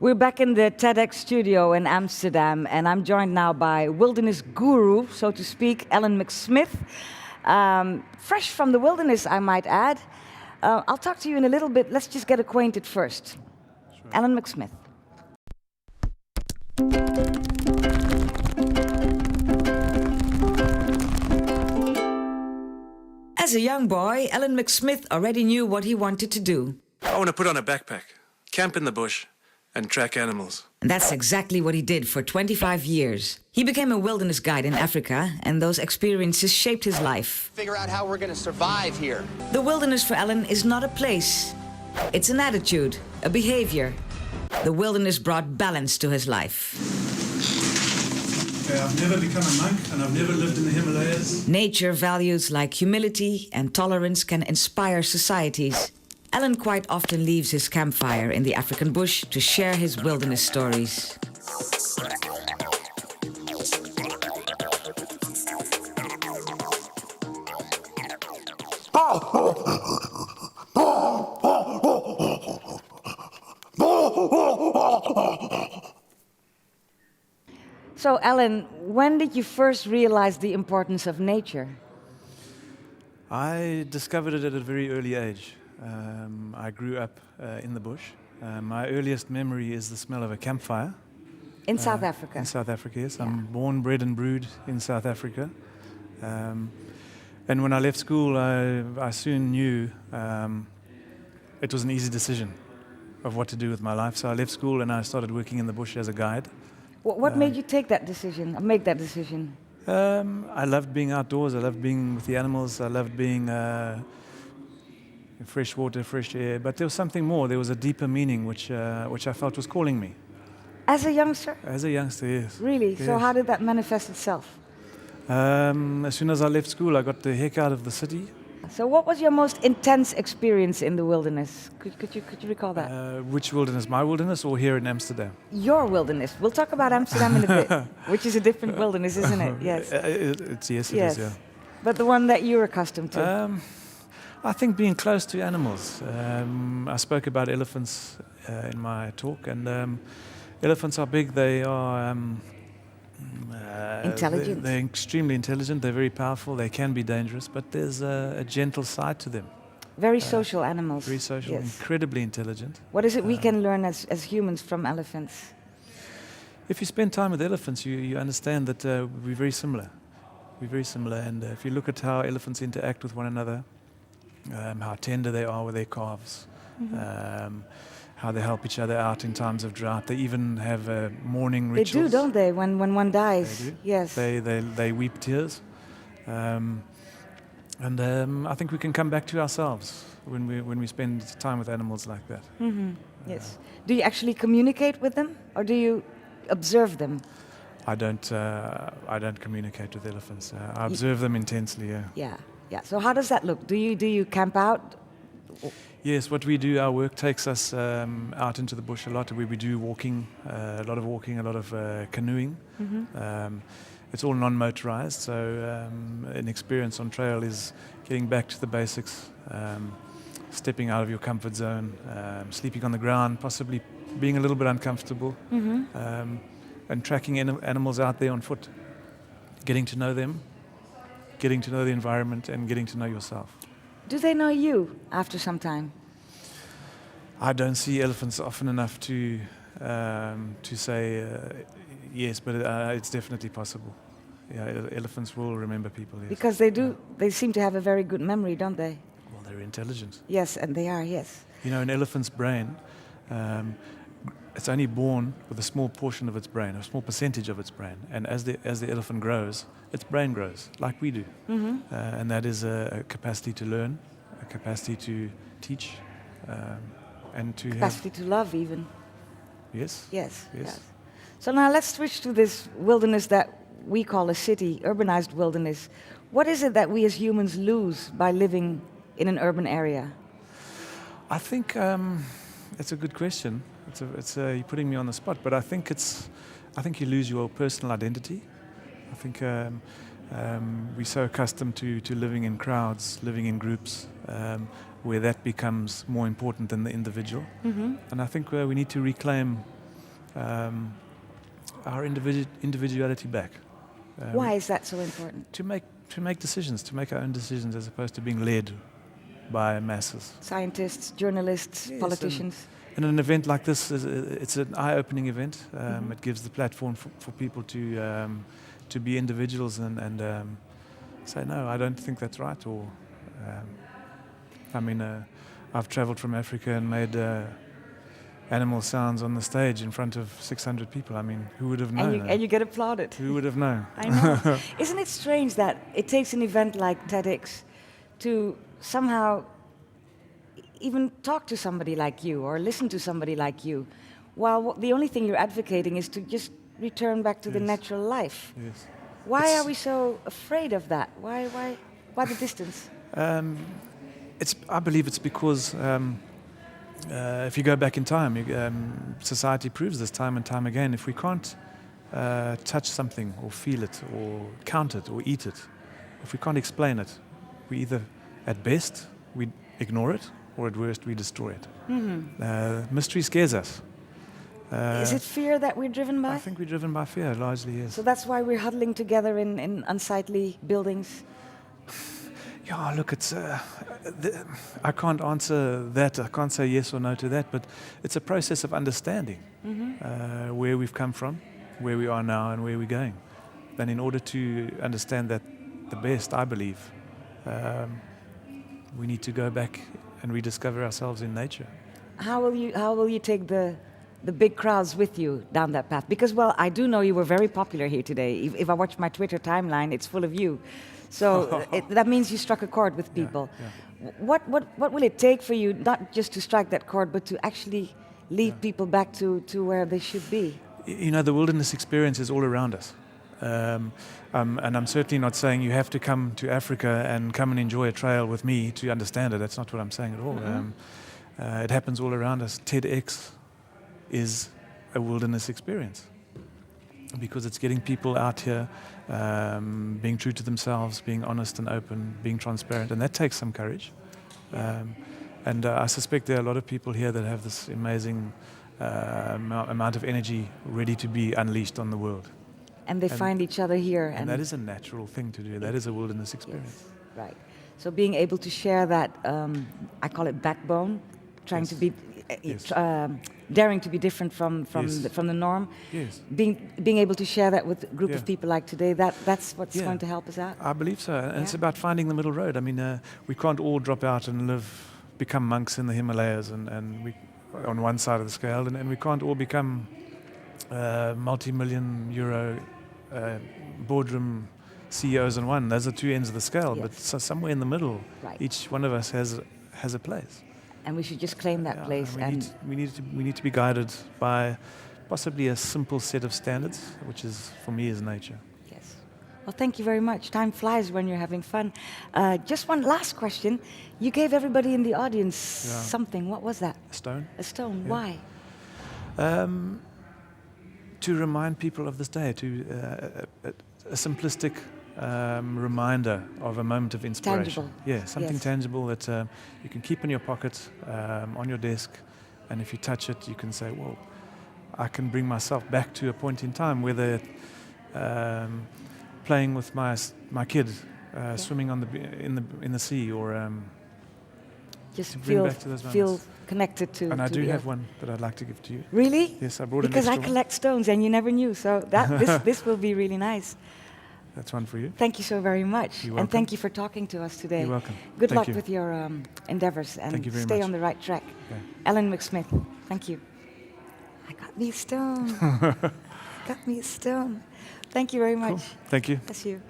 We're back in the TEDx studio in Amsterdam, and I'm joined now by wilderness guru, so to speak, Alan McSmith. Fresh from the wilderness, I might add. I'll talk to you in a little bit. Let's just get acquainted first. Sure. Alan McSmith. As a young boy, Alan McSmith already knew what he wanted to do. I want to put on a backpack, camp in the bush, and track animals. And that's exactly what he did for 25 years. He became a wilderness guide in Africa, and those experiences shaped his life. Figure out how we're going to survive here. The wilderness for Alan is not a place. It's an attitude, a behavior. The wilderness brought balance to his life. Okay, I've never become a monk, and I've never lived in the Himalayas. Nature values like humility and tolerance can inspire societies. Alan quite often leaves his campfire in the African bush to share his wilderness stories. So, Alan, when did you first realize the importance of nature? I discovered it at a very early age. I grew up in the bush. My earliest memory is the smell of a campfire. In South Africa? In South Africa, yes. Yeah. I'm born, bred and brewed in South Africa. And when I left school, I soon knew it was an easy decision of what to do with my life. So I left school and I started working in the bush as a guide. What made you take that decision, or make that decision? I loved being outdoors. I loved being with the animals. I loved being fresh water, fresh air. But there was something more. There was a deeper meaning which I felt was calling me. As a youngster? As a youngster, yes. Really? Yes. So how did that manifest itself? As soon as I left school, I got the heck out of the city. So what was your most intense experience in the wilderness? Could you recall that? Which wilderness? My wilderness or here in Amsterdam? Your wilderness. We'll talk about Amsterdam in a bit, which is a different wilderness, isn't it? Yes. It is, yeah. But the one that you're accustomed to? I think being close to animals. I spoke about elephants in my talk, and elephants are big. They are intelligent. They're extremely intelligent. They're very powerful. They can be dangerous, but there's a gentle side to them. Very social animals. Very social, yes. Incredibly intelligent. What is it we can learn as humans from elephants? If you spend time with elephants, you understand that we're very similar. We're very similar, and if you look at how elephants interact with one another, how tender they are with their calves, how they help each other out in times of drought. They even have morning rituals. They do, don't they? When one dies. They do. Yes. They weep tears, and I think we can come back to ourselves when we spend time with animals like that. Yes. Do you actually communicate with them, or do you observe them? I don't communicate with elephants. I observe them intensely. Yeah. Yeah. So how does that look? Do you camp out? Yes, what we do, our work takes us out into the bush a lot. We do walking, a lot of walking, a lot of canoeing. It's all non-motorized, so an experience on trail is getting back to the basics, stepping out of your comfort zone, sleeping on the ground, possibly being a little bit uncomfortable, and tracking animals out there on foot, getting to know them, getting to know the environment, and getting to know yourself. Do they know you after some time? I don't see elephants often enough to say yes, but it's definitely possible. Yeah, elephants will remember people. Yes. Because they do. They seem to have a very good memory, don't they? Well, they're intelligent. Yes, and they are. Yes. You know, an elephant's brain, it's only born with a small portion of its brain, a small percentage of its brain, and as the elephant grows, its brain grows, like we do, and that is a capacity to learn, a capacity to teach, and to capacity to love, even. Yes. Yes. Yes. So now let's switch to this wilderness that we call a city, urbanized wilderness. What is it that we as humans lose by living in an urban area? I think it's a good question. You're putting me on the spot, but I think you lose your personal identity. I think we're so accustomed to living in crowds, living in groups, where that becomes more important than the individual. And I think we need to reclaim our individuality back. Why is that so important? To make decisions, to make our own decisions, as opposed to being led by masses. Scientists, journalists, Yes, politicians. And an event like this it's an eye-opening event. It gives the platform for people to be individuals and say, no, I don't think that's right. Or I've travelled from Africa and made animal sounds on the stage in front of 600 people. I mean, who would have known? And you get applauded. Who would have known? I know. Isn't it strange that it takes an event like TEDx to somehow even talk to somebody like you or listen to somebody like you, while the only thing you're advocating is to just return back to the natural life? Yes. Why are we so afraid of that? Why the distance? I believe it's because if you go back in time, society proves this time and time again. If we can't touch something or feel it or count it or eat it, if we can't explain it, we either, at best, we ignore it, or at worst, we destroy it. Mystery scares us. Is it fear that we're driven by? I think we're driven by fear, largely, yes. So that's why we're huddling together in unsightly buildings? Yeah, look, it's. I can't answer that. I can't say yes or no to that, but it's a process of understanding where we've come from, where we are now, and where we're going. And in order to understand that the best, I believe, we need to go back and rediscover ourselves in nature. How will you take the big crowds with you down that path? Because, well, I do know you were very popular here today. If I watch my Twitter timeline, it's full of you. So that means you struck a chord with people. Yeah. What will it take for you, not just to strike that chord, but to actually lead people back to where they should be? You know, the wilderness experience is all around us. And I'm certainly not saying you have to come to Africa and come and enjoy a trail with me to understand it. That's not what I'm saying at all. It happens all around us. TEDx is a wilderness experience because it's getting people out here, being true to themselves, being honest and open, being transparent, and that takes some courage. And I suspect there are a lot of people here that have this amazing amount of energy ready to be unleashed on the world. And they find each other here. And that is a natural thing to do. That is a wilderness experience. Yes, right. So being able to share that, I call it backbone, trying to be, daring to be different from the norm. Yes. Being able to share that with a group of people like today, that's what's going to help us out. I believe so. And it's about finding the middle road. I mean, we can't all drop out and become monks in the Himalayas and we on one side of the scale, and we can't all become multi-million euro boardroom CEOs on one. Those are two ends of the scale, but somewhere in the middle, each one of us has a place. And we should just claim that place. And we need to be guided by possibly a simple set of standards, which is, for me, is nature. Yes. Well, thank you very much. Time flies when you're having fun. Just one last question. You gave everybody in the audience something. What was that? A stone. A stone. Yeah. Why? To remind people of this day, a simplistic reminder of a moment of inspiration. Tangible. Yeah, something tangible that you can keep in your pocket, on your desk, and if you touch it, you can say, "Well, I can bring myself back to a point in time, whether playing with my kid, swimming in the sea, or just feel connected to." And I do have one that I'd like to give to you. Really? Yes, I brought an because extra I collect stones, and you never knew. So this will be really nice. That's one for you. Thank you so very much. You're welcome. And thank you for talking to us today. You're welcome. Good Thank luck you. with your endeavors and Thank you very stay much. on the right track. Okay. Ellen McSmith, thank you. I got me a stone. Got me a stone. Thank you very much. Cool. Thank you. Bless you.